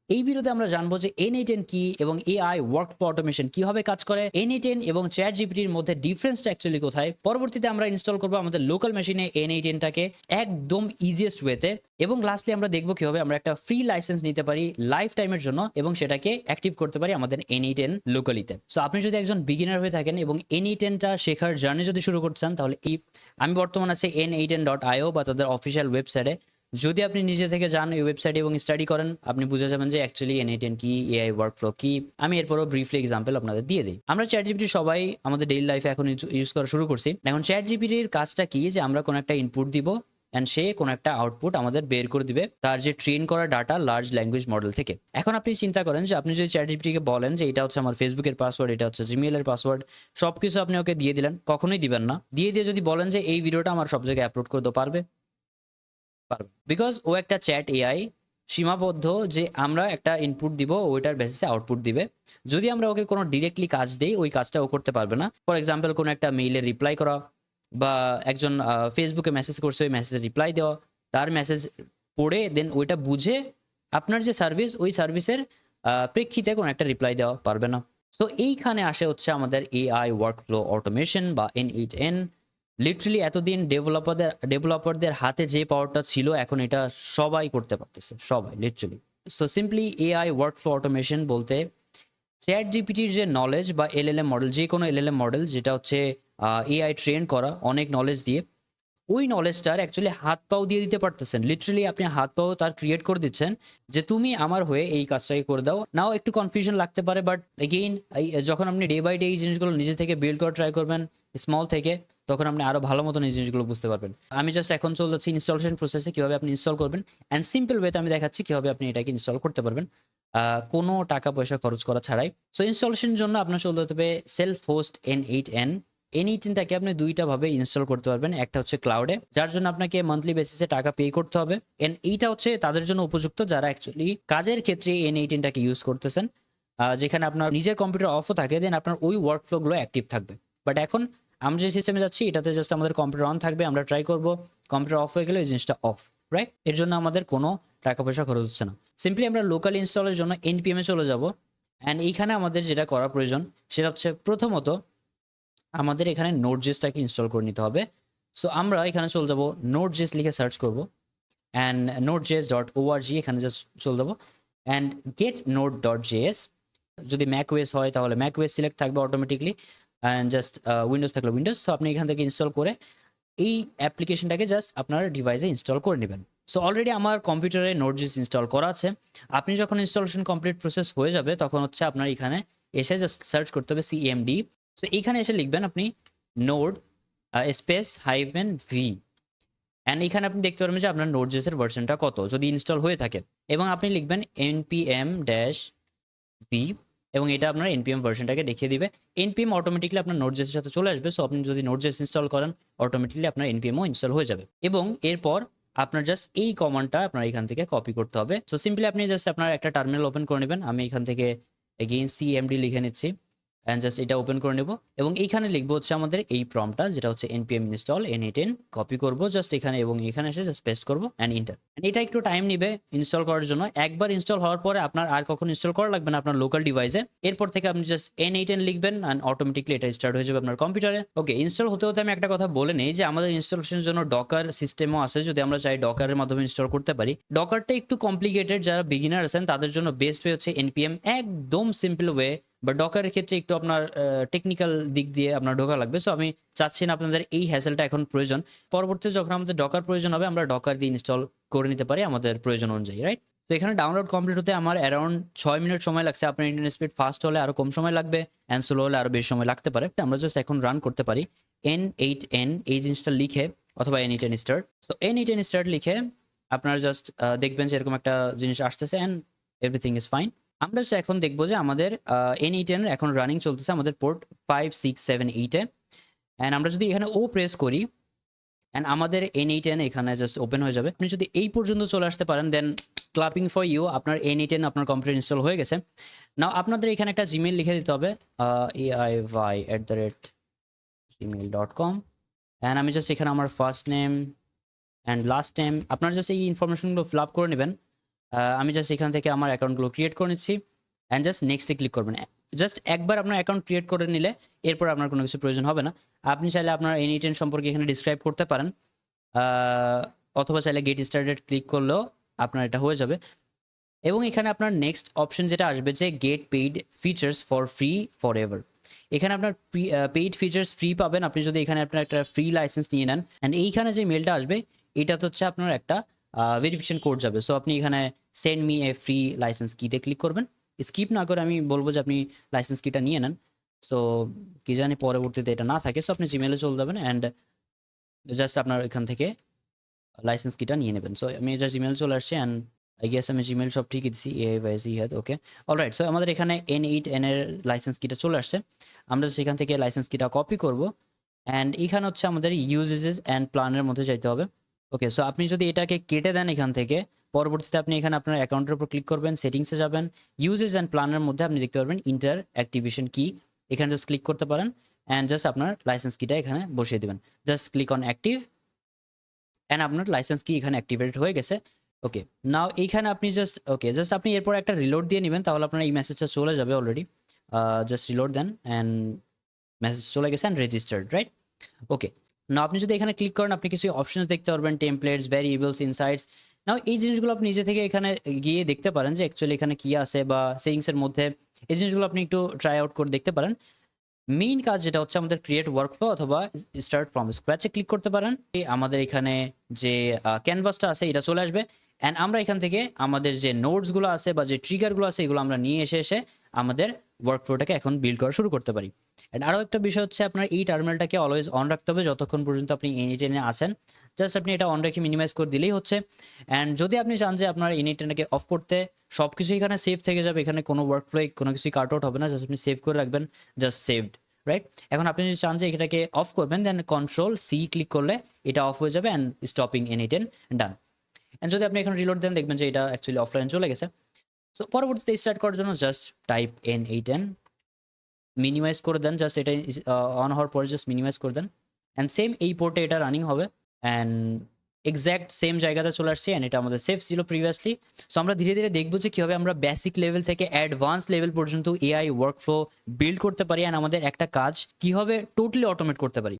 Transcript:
এই ভিডিওতে আমরা জানবো যে N8N কি এবং AI ওয়ার্কফ্লো অটোমেশন কিভাবে কাজ করে, N8N এবং ChatGPT এর মধ্যে ডিফারেন্সটা অ্যাকচুয়ালি কোথায়। পরবর্তীতে আমরা ইনস্টল করব আমাদের লোকাল মেশিনে N8N টাকে একদম ইজিয়েস্ট ওয়েতে, এবং লাস্টলি আমরা দেখব কিভাবে আমরা একটা ফ্রি লাইসেন্স নিতে পারি লাইফ টাইমের জন্য এবং সেটাকে অ্যাক্টিভ করতে পারি আমাদের N8N লোকালিতে। সো আপনি যদি একজন বিগিনার হয়ে থাকেন এবং N8N টা শেখার জার্নি যদি শুরু করতে চান, তাহলে আমি বর্তমানে আছি n8n.io বা তাদের অফিসিয়াল ওয়েবসাইটে। যদি আপনি নিজে থেকে যান এই ওয়েবসাইটে এবং স্টাডি করেন, আপনি বুঝে যাবেন যে অ্যাকচুয়ালি N8N কি, এআই ওয়ার্কফ্লো কি। আমি এরপরও ব্রিফলি এক্সাম্পল আপনাদের দিয়ে দিই। আমরা চ্যাট জিপিটি সবাই আমাদের ডেইলি লাইফে এখন ইউজ করা শুরু করছি। এখন চ্যাট জিপিটির কাজটা কি, যে আমরা কোনো একটা ইনপুট দিব অ্যান্ড সে কোনো একটা আউটপুট আমাদের বের করে দিবে তার যে ট্রেন করা ডাটা লার্জ ল্যাঙ্গুয়েজ মডেল থেকে। এখন আপনি চিন্তা করেন যে আপনি যদি চ্যাট জিপিটিকে বলেন যে এটা হচ্ছে আমার ফেসবুকের পাসওয়ার্ড, এটা হচ্ছে জিমেইল এর পাসওয়ার্ড, সবকিছু আপনি ওকে দিয়ে দিলেন, কখনোই দিবেন না। দিয়ে যদি বলেন যে এই ভিডিওটা আমার সব জায়গায় আপলোড করে দাও, পারবে? পারবে। বিকজ ও একটা চ্যাট এআই, সীমাবদ্ধ যে আমরা একটা ইনপুট দিব, ওইটার বেসিসে আউটপুট দিবে। যদি আমরা ওকে কোনো ডিরেক্টলি কাজ দেই, ওই কাজটা ও করতে পারবে না। ফর এক্সাম্পল কোনো একটা মেইলের রিপ্লাই করা, বা একজন ফেসবুকে মেসেজ করছে, ওই মেসেজের রিপ্লাই দেওয়া, তার মেসেজ পড়ে দেন ওইটা বুঝে আপনার যে সার্ভিস, ওই সার্ভিসের প্রেক্ষিতে কোনো একটা রিপ্লাই দেওয়া পারবে না। সো এইখানে আসে হচ্ছে আমাদের এআই ওয়ার্কফ্লো অটোমেশন বা N8N। লিটারালি এতদিন ডেভেলপারদের হাতে যে পাওয়ারটা ছিল, এখন এটা সবাই করতে পারতেছে, সবাই literally. So simply AI workflow automation বলতে চ্যাট জিপিটির যে নলেজ বা এলএলএম মডেল, যে কোনো এলএলএম মডেল যেটা হচ্ছে এআই ট্রেন করা অনেক নলেজ দিয়ে, ওই নলেজটার অ্যাকচুয়ালি হাত পাও দিয়ে দিতে পারতেছেন। লিটারালি আপনি হাত পাও তার ক্রিয়েট করে দিচ্ছেন যে তুমি আমার হয়ে এই কাজটাকে করে দাও। নাও একটু কনফিউশন লাগতে পারে, বাট এগেইন যখন আপনি ডে বাই ডে এই জিনিসগুলো নিজে থেকে বিল্ড করা ট্রাই করবেন স্মল থেকে, তখন আপনি আরো ভালো মতন এই জিনিসগুলো বুঝতে পারবেন। আমি জাস্ট এখন চলে যাচ্ছি ইনস্টলেশন প্রসেসে, কিভাবে আপনি ইনস্টল করবেন অ্যান্ড সিম্পল ওয়েতে আমি দেখাচ্ছি কিভাবে আপনি এটাকে ইনস্টল করতে পারবেন কোনো টাকা পয়সা খরচ করা ছাড়াই। সো ইনস্টলেশনের জন্য আপনার চলতে হবে সেলফ হোস্ট N8N। N18টাকে আপনি দুইটা ভাবে ইনস্টল করতে পারবেন। একটা হচ্ছে ক্লাউডে, যার জন্য আপনাকে মান্থলি বেসিসে টাকা পে করতে হবে। এন্ড এইটা হচ্ছে তাদের জন্য উপযুক্ত যারা অ্যাকচুয়ালি কাজের ক্ষেত্রে N18টাকে ইউজ করতেছেন, যেখানে আপনার নিজের কম্পিউটার অফও থাকে, দেন আপনার ওই ওয়ার্কফ্লো গুলো অ্যাক্টিভ থাকবে। বাট এখন আমরা যে সিস্টেমে যাচ্ছি, এটাতে জাস্ট আমাদের কম্পিউটার অন থাকবে, আমরা ট্রাই করব, কম্পিউটার অফ হয়ে গেলে ওই জিনিসটা অফ, রাইট? এর জন্য আমাদের কোনো টাকা পয়সা খরচ হচ্ছে না। সিম্পলি আমরা লোকাল ইনস্টলের জন্য npm এ চলে যাব। অ্যান্ড এইখানে আমাদের যেটা করা প্রয়োজন সেটা হচ্ছে প্রথমত আমাদের এখানে নোড.js-টাকে ইনস্টল করে নিতে হবে। সো আমরা এখানে চলে যাব, নোড.js লিখে সার্চ করব অ্যান্ড node.js.org এখানে জাস্ট চলে যাব অ্যান্ড গেট node.js। যদি ম্যাক ওএস হয় তাহলে ম্যাক ওএস সিলেক্ট থাকবে অটোমেটিকলি, অ্যান্ড জাস্ট উইন্ডোজ থাকলে উইন্ডোজ। সো আপনি এখান থেকে ইনস্টল করে এই অ্যাপ্লিকেশনটাকে জাস্ট আপনার ডিভাইসে ইনস্টল করে নেবেন। সো অলরেডি আমার কম্পিউটারে নোড.js ইনস্টল করা আছে। আপনি যখন ইনস্টলেশন কমপ্লিট প্রসেস হয়ে যাবে, তখন হচ্ছে আপনার এখানে এসে জাস্ট সার্চ করতে হবে cmd। সো এইখানে এসে লিখবেন আপনি node space hyphen V, and এখানে আপনি দেখতে পারবেন যে আপনার নোড.js এর ভার্সনটা কত যদি ইনস্টল হয়ে থাকে, এবং আপনি লিখবেন npm ড্যাশ ভি, এবং এটা আপনার npm ভার্সনটাকে দেখিয়ে দিবে। npm অটোমেটিকলি আপনার নোড.js এর সাথে চলে আসবে। সো আপনি যদি নোড.js ইনস্টল করেন, অটোমেটিকলি আপনার npm ও ইনস্টল হয়ে যাবে। এবং এরপর আপনার জাস্ট এই কমান্ডটা আপনার এখান থেকে কপি করতে হবে। সো সিম্পলি আপনি জাস্ট আপনার একটা টার্মিনাল ওপেন করে নেবেন। আমি এখান থেকে এগেইন cmd লিখে নিচ্ছি অ্যান্ড জাস্ট এটা ওপেন করে নেব, এবং এইখানে লিখবো হচ্ছে আমাদের এই প্রম্পটটা, যেটা হচ্ছে npm install n8n। কপি করব জাস্ট এখানে, এবং এখানে এসে জাস্ট পেস্ট করব অ্যান্ড এন্টার। এটা একটু টাইম নিবে ইনস্টল করার জন্য। একবার ইনস্টল হওয়ার পরে আপনার আর কখনো ইনস্টল করা লাগবে না আপনার লোকাল ডিভাইসে। এরপর থেকে আপনি জাস্ট n8n লিখবেন অ্যান্ড অটোমেটিকলি এটা স্টার্ট হয়ে যাবে আপনার কম্পিউটারে। ওকে, ইনস্টল হতে হতে আমি একটা কথা বলে নেই যে আমাদের ইনস্টলেশনের জন্য ডকার সিস্টেমও আছে, যদি আমরা চাই ডকারের মাধ্যমে ইনস্টল করতে পারি। ডকারটা একটু কমপ্লিকেটেড, যারা বিগিনার আছেন তাদের জন্য বেস্ট ওয়ে হচ্ছে npm, একদম সিম্পল ওয়ে। বা ডকারের ক্ষেত্রে একটু আপনার টেকনিক্যাল দিক দিয়ে আপনার ঢোকা লাগবে। সো আমি চাচ্ছি না আপনাদের এই হ্যাসেলটা এখন প্রয়োজন। পরবর্তীতে যখন আমাদের ডকার প্রয়োজন হবে, আমরা ডকার দিয়ে ইনস্টল করে নিতে পারি আমাদের প্রয়োজন অনুযায়ী, রাইট? তো এখানে ডাউনলোড কমপ্লিট হতে আমার অ্যারাউন্ড 6 মিনিট সময় লাগছে। আপনার ইন্টারনেট স্পিড ফাস্ট হলে আরো কম সময় লাগবে, অ্যান্ড স্লো হলে আরো বেশি সময় লাগতে পারে। আমরা জাস্ট এখন রান করতে পারি n8n এই জিনিসটা লিখে, অথবা n8n start. So n8n start লিখে আপনারা জাস্ট দেখবেন যে এরকম একটা জিনিস আসতেছে অ্যান্ড এভরিথিং ইজ ফাইন। আমরা এখন দেখবো যে আমাদের N8 এখন রানিং চলতেছে আমাদের পোর্ট 5678 এ। অ্যান্ড আমরা যদি এখানে ও প্রেস করি, অ্যান্ড আমাদের N8 এখানে জাস্ট ওপেন হয়ে যাবে। আপনি যদি এই পর্যন্ত চলে আসতে পারেন, দেন ক্লাপিং ফর ইউ, আপনার N8 আপনার কম্পিউটার ইনস্টল হয়ে গেছে। নাও আপনাদের এখানে একটা জিমেইল লিখে দিতে হবে, aiy@gmail.com। অ্যান্ড আমি জাস্ট এখানে আমার first name and last name, আপনার জাস্ট এই ইনফরমেশনগুলো ফিল আপ করে নেবেন। আমি জাস্ট এখান থেকে আমার অ্যাকাউন্টগুলো ক্রিয়েট করে নিচ্ছি অ্যান্ড জাস্ট নেক্সটে ক্লিক করবেন। জাস্ট একবার আপনার অ্যাকাউন্ট ক্রিয়েট করে নিলে এরপর আপনার কোনো কিছু প্রয়োজন হবে না। আপনি চাইলে আপনার N8N সম্পর্কে এখানে ডিসক্রাইব করতে পারেন, অথবা চাইলে গেট স্টার্টেড ক্লিক করলেও আপনার এটা হয়ে যাবে। এবং এখানে আপনার নেক্সট অপশন যেটা আসবে যে gate paid features for free for ever. এখানে আপনার পেইড ফিচার্স ফ্রি পাবেন আপনি যদি এখানে আপনার একটা ফ্রি লাইসেন্স নিয়ে নেন। অ্যান্ড এইখানে যে মেলটা আসবে এটা তো হচ্ছে আপনার একটা ভেরিফিকেশন কোড যাবে। সো আপনি এখানে send me a free licence কিতে ক্লিক করবেন। স্কিপ না করে আমি বলবো যে আপনি লাইসেন্স কিটা নিয়ে নেন। সো কি জানি পরবর্তীতে এটা না থাকে, সো আপনি জিমেলে চলে যাবেন অ্যান্ড জাস্ট আপনার এখান থেকে লাইসেন্স কিটা নিয়ে নেবেন। সো আমি জাস্ট জিমেল চলে আসছি অ্যান্ড আই গেস আমি জিমেল সব ঠিকই দিচ্ছি, AI/C ওকে অলরাইট। সো আমাদের এখানে N8N এর লাইসেন্স কিটা চলে আসছে। আমরা সেখান থেকে লাইসেন্স কিটা কপি করব অ্যান্ড এখানে হচ্ছে আমাদের ইউজেস অ্যান্ড প্ল্যানের মধ্যে যাইতে হবে। ওকে, সো আপনি যদি এটাকে কেটে দেন এখান থেকে, পরবর্তীতে আপনি এখানে আপনার অ্যাকাউন্টের উপর ক্লিক করবেন, সেটিংসে যাবেন, ইউজেস অ্যান্ড প্ল্যানের মধ্যে আপনি দেখতে পারবেন ইন্টার অ্যাক্টিভেশন কি, এখানে জাস্ট ক্লিক করতে পারেন অ্যান্ড জাস্ট আপনার লাইসেন্স কিটা এখানে বসিয়ে দেবেন। Just click on active and আপনার লাইসেন্স কি এখানে অ্যাক্টিভেটেড হয়ে গেছে। ওকে, নাও এইখানে আপনি জাস্ট আপনি এরপর একটা রিলোড দিয়ে নেবেন, তাহলে আপনার এই মেসেজটা চলে যাবে already. Just reload then and message চলে গেছে অ্যান্ড রেজিস্টার্ড, রাইট? ওকে, না আপনি যদি এখানে ক্লিক করেন আপনি কিছু অপশনস দেখতে পারবেন, টেমপ্লেটস, ভ্যারিয়েবলস, ইনসাইটস। নাও এই জিনিসগুলো আপনি নিজে থেকে এখানে গিয়ে দেখতে পারেন যে অ্যাকচুয়ালি এখানে কি আছে, বা সেটিংসের মধ্যে এই জিনিসগুলো আপনি একটু ট্রাই আউট করে দেখতে পারেন। মেইন কাজ যেটা হচ্ছে আমাদের ক্রিয়েট ওয়ার্কফ্লো অথবা স্টার্ট ফ্রম স্ক্র্যাচে ক্লিক করতে পারেন। আমাদের এখানে যে ক্যানভাসটা আছে এটা চলে আসবে অ্যান্ড আমরা এখান থেকে আমাদের যে নোটসগুলো আছে বা যে ট্রিগারগুলো আছে এগুলো আমরা নিয়ে এসে আমাদের ওয়ার্কফ্লোটাকে এখন বিল্ড করা শুরু করতে পারি। অ্যান্ড আরও একটা বিষয় হচ্ছে আপনার এই টার্মিনালটাকে অলওয়েজ অন রাখতে হবে যতক্ষণ পর্যন্ত আপনি N8N আছেন। জাস্ট আপনি এটা অন রেখে মিনিমাইজ করে দিলেই হচ্ছে। অ্যান্ড যদি আপনি চান যে আপনার N8Nকে অফ করতে, সব কিছু এখানে সেভ থেকে যাবে, এখানে কোনো ওয়ার্কফ্লো কোনো কিছুই কাট আউট হবে না, জাস্ট আপনি সেভ করে রাখবেন, জাস্ট সেভড, রাইট? এখন আপনি যদি চান যে এটাকে অফ করবেন দেন Ctrl+C ক্লিক করলে এটা অফ হয়ে যাবে and stopping N8N done. And যদি আপনি এখন রিলোড দেন দেখবেন যে এটা অ্যাকচুয়ালি অফলাইন চলে গেছে। সো পরবর্তীতে স্টার্ট করার জন্য জাস্ট টাইপ N8N, মিনিমাইজ করে দেন, জাস্ট এটা অন হওয়ার পরে জাস্ট মিনিমাইজ করে দেন অ্যান্ড সেম এই পোর্টে এটা রানিং হবে অ্যান্ড এক্স্যাক্ট সেম জায়গাতে চলে আসছে অ্যান্ড এটা আমাদের সেফ ছিল প্রিভিয়াসলি। সো আমরা ধীরে ধীরে দেখবো যে কীভাবে আমরা বেসিক লেভেল থেকে অ্যাডভান্স লেভেল পর্যন্ত AI ওয়ার্কফ্লো বিল্ড করতে পারি অ্যান্ড আমাদের একটা কাজ কীভাবে টোটালি অটোমেট করতে পারি।